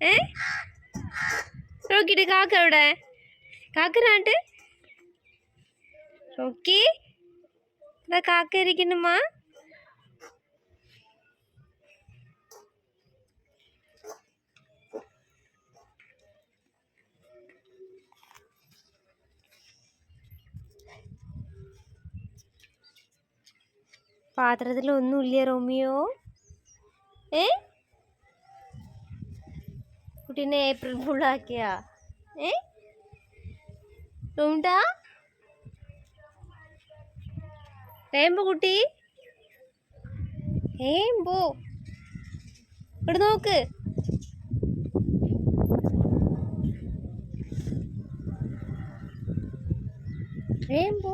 ഏ നോക്കിട്ട് കാക്ക എവിടെ? കാക്കനാണ്ട് നോക്കി ഇതാ കാക്ക ഇരിക്കുന്നുമ്മ. പാത്രത്തിൽ ഒന്നുമില്ല റോമിയോ. കുട്ടീനെ ഏപ്രിൽ ഫുള്ളാക്കിയാ? റോണ്ടാ റേമ്പോ കുട്ടി, റേമ്പോ ഇവിടെ നോക്ക്. റേമ്പോ